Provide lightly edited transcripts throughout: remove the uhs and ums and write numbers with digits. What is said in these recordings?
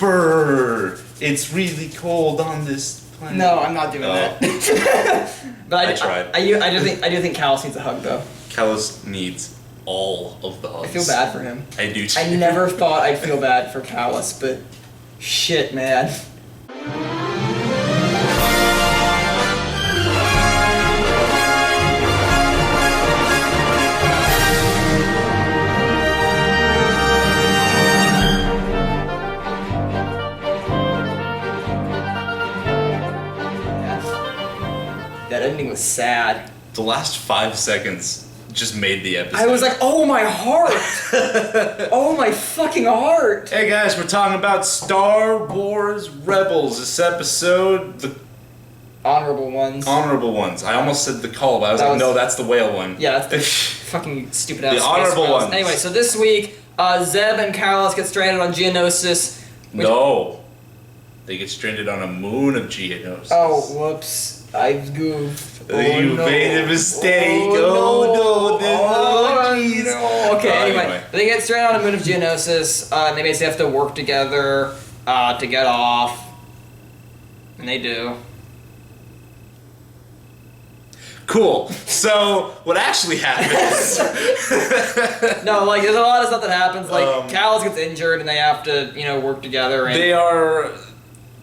Brr, it's really cold on this planet. No, I'm not doing that. But I tried. I do think Kallus needs a hug though. Kallus needs all of the hugs. I feel bad for him. I do too. I never thought I'd feel bad for Kallus, but shit, man. That ending was sad. The last 5 seconds just made the episode. I was like, oh my heart! Oh my fucking heart! Hey guys, we're talking about Star Wars Rebels. This episode, the Honorable ones. honorable ones. I almost said the call, but I was That like, was- no, that's the whale one. Yeah, that's the fucking stupid ass. The honorable ones. Anyway, so this week, Zeb and Kallus get stranded on Geonosis. Which... No. They get stranded on a moon of Geonosis. Oh, whoops. I've goofed. You made a mistake. Oh, no. Jeez. No. Okay, anyway. They get stranded on a moon of Geonosis, and they basically have to work together to get off. And they do. Cool. So, what actually happens... No, like, there's a lot of stuff that happens. Like, Kallus gets injured, and they have to, work together. And... They are...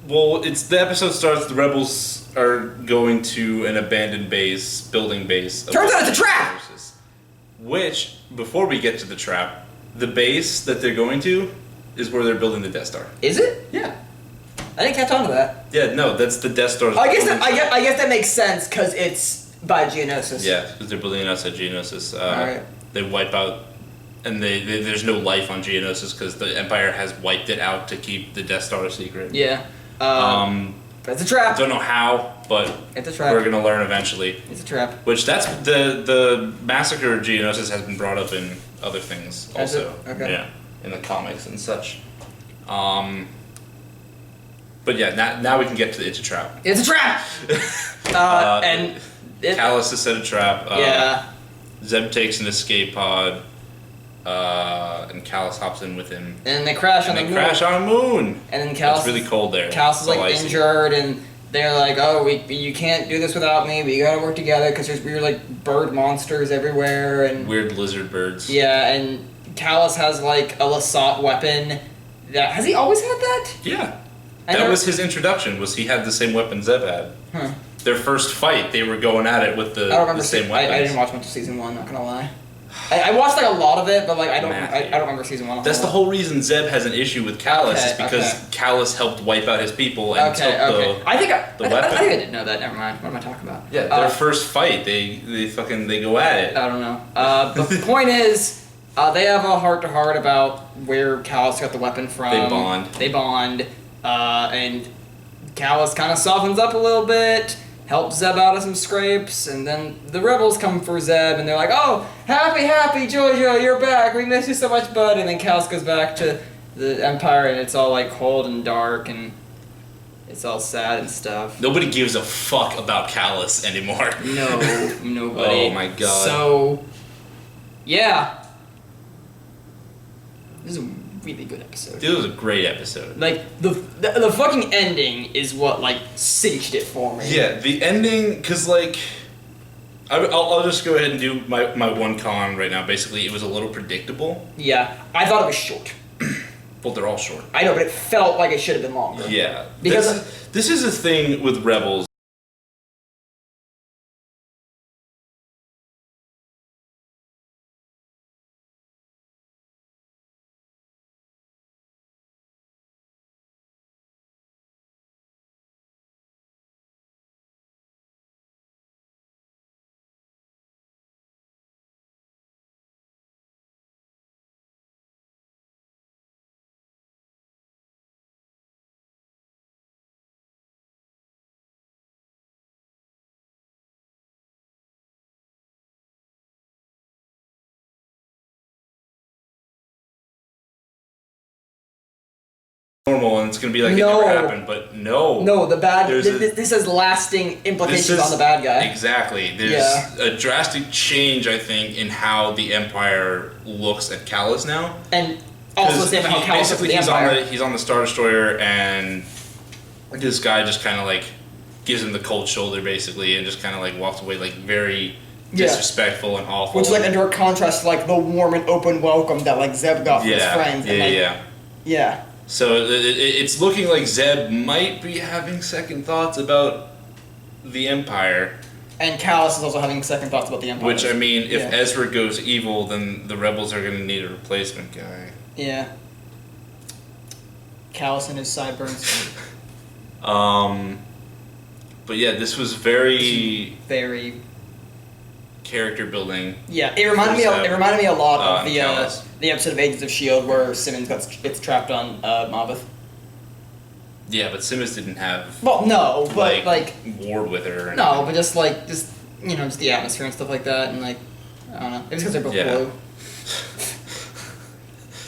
Well, the episode starts, the rebels are going to an abandoned base, building base. Turns out it's a trap! Which, before we get to the trap, the base that they're going to is where they're building the Death Star. Is it? Yeah. I didn't catch on to that. Yeah, no, that's the Death Star's I guess building site. I guess that makes sense, because it's by Geonosis. Yeah, because they're building it outside Geonosis. Alright. They wipe out, and there's no life on Geonosis because the Empire has wiped it out to keep the Death Star a secret. Yeah. But it's a trap. Don't know how, but It's a trap. we're gonna learn eventually. It's a trap. Which that's the massacre of Geonosis has been brought up in other things Has also. it? Okay. Yeah, in the comics and such. But yeah, now we can get to It's a Trap. It's a trap. And Kallus has set a trap. Yeah. Zeb takes an escape pod. And Kallus hops in with him. And they crash on the moon. Crash on a moon. And then Kallus. It's really cold there. Kallus is It's all like icy. injured, and they're like, "Oh, you can't do this without me. We gotta work together because there's weird like bird monsters everywhere." And Weird lizard birds. yeah, and Kallus has like a Lasat weapon. That has he always had that? Yeah. That was his introduction. Was he had the same weapon Zeb had. Huh. Their first fight, they were going at it with the same weapons. I didn't watch much of season 1. Not gonna lie. I watched like a lot of it, but like I don't remember season 1. That's the whole reason Zeb has an issue with Kallus is because Kallus helped wipe out his people and took the I think weapon. I think I didn't know that. Never mind. What am I talking about? Yeah, their first fight, they go at it. I don't know. But the point is, they have a heart-to-heart about where Kallus got the weapon from. They bond. And Kallus kind of softens up a little bit, helps Zeb out of some scrapes, and then the rebels come for Zeb, and they're like, "Oh, happy, Jojo, you're back. We miss you so much, bud." And then Kallus goes back to the Empire, and it's all like cold and dark, and it's all sad and stuff. Nobody gives a fuck about Kallus anymore. No, nobody. Oh my god. So, yeah. This is a really good episode. It was a great episode. Like, the fucking ending is what, like, cinched it for me. Yeah, the ending, because, like, I'll just go ahead and do my one con right now. Basically, it was a little predictable. Yeah, I thought it was short. Well, they're all short. I know, but it felt like it should have been longer. Yeah. Because this is a thing with Rebels. Normal and it's gonna be like it never happened, but no. No, this has lasting implications on the bad guy. Exactly. There's a drastic change, I think, in how the Empire looks at Kallus now. And Also, same how Kallus basically the Empire. he's on the Star Destroyer, and this guy just kind of like gives him the cold shoulder, basically, and just kind of like walks away, like very disrespectful and awful. Which is like a direct contrast to like the warm and open welcome that like Zeb got from his friends. Yeah. So it's looking like Zeb might be having second thoughts about the Empire. And Kallus is also having second thoughts about the Empire. Which, I mean, if Ezra goes evil, then the Rebels are going to need a replacement guy. Yeah. Kallus and his sideburns. But yeah, this was very character building. Yeah, it reminded me a lot of the episode of Agents of S.H.I.E.L.D. where Simmons gets trapped on Maveth. Yeah, but Simmons didn't have. Well, no, but like warred with her. No, but just the atmosphere and stuff like that, and like I don't know. It's because they're both blue.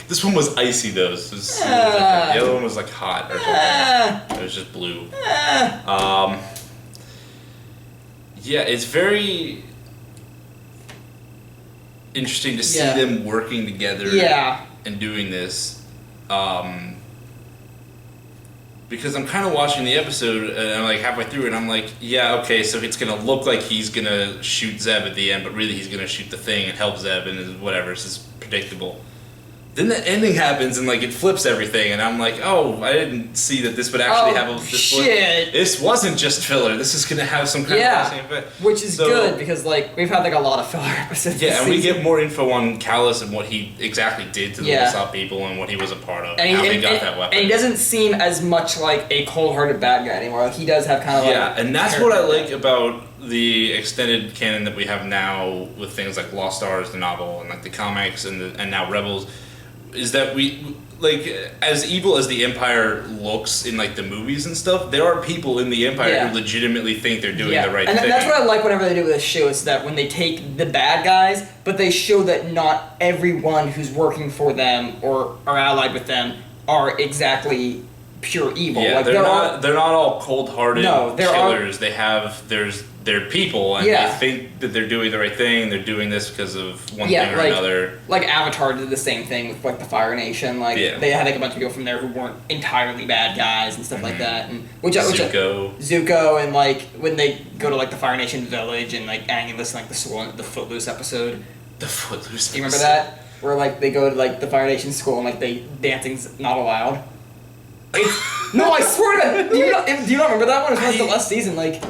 This one was icy though. So the other one was like hot or something. It was just blue. Yeah, it's very interesting to see them working together. And doing this. Because I'm kind of watching the episode and I'm like halfway through and I'm like, yeah, okay, so it's gonna look like he's gonna shoot Zeb at the end, but really he's gonna shoot the thing and help Zeb and whatever. It's just predictable. Then the ending happens and like it flips everything and I'm like, oh, I didn't see that this would actually have a shit. This wasn't just filler. This is gonna have some kind of lasting effect. Which is good because like we've had like a lot of filler episodes. Yeah, and we get more info on Kallus and what he exactly did to the Usopp people and what he was a part of and how they got that weapon. And he doesn't seem as much like a cold-hearted bad guy anymore. Like he does have kind of like and that's what I like about the extended canon that we have now with things like Lost Stars, the novel, and like the comics and now Rebels. Is that we, like, as evil as the Empire looks in, like, the movies and stuff, there are people in the Empire who legitimately think they're doing the right thing. And that's what I like whenever they do with this show, is that when they take the bad guys, but they show that not everyone who's working for them or are allied with them are exactly pure evil. Yeah, like, they're not all cold-hearted killers. They're people, and they think that they're doing the right thing. They're doing this because of one thing or another. Like Avatar did the same thing with like the Fire Nation. Like they had like a bunch of people from there who weren't entirely bad guys and stuff like that. And Zuko, and like when they go to like the Fire Nation village and like Aang and listen like the Footloose episode. The Footloose. Do you remember that? Where like they go to like the Fire Nation school and like dancing's not allowed. No, I swear to God. Do you not remember that one? It was like the last season. Like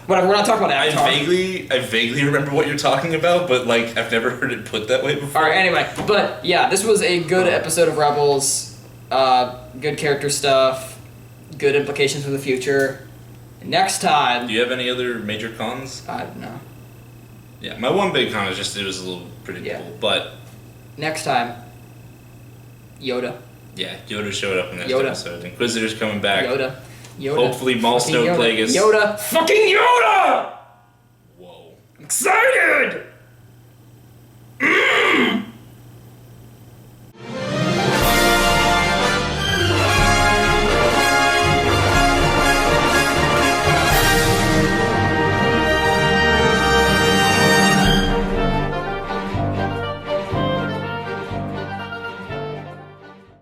whatever. We're not talking about Avatar. I vaguely remember what you're talking about, but like I've never heard it put that way before. All right. Anyway, but yeah, this was a good episode of Rebels. Good character stuff. Good implications for the future. Next time. Do you have any other major cons? No. Yeah, my one big con is just it was a little predictable, but next time. Yoda. Yeah, Yoda showed up in that episode. Inquisitor's coming back. Yoda. Hopefully Maul Snow Plagueis. Yoda. Fucking Yoda!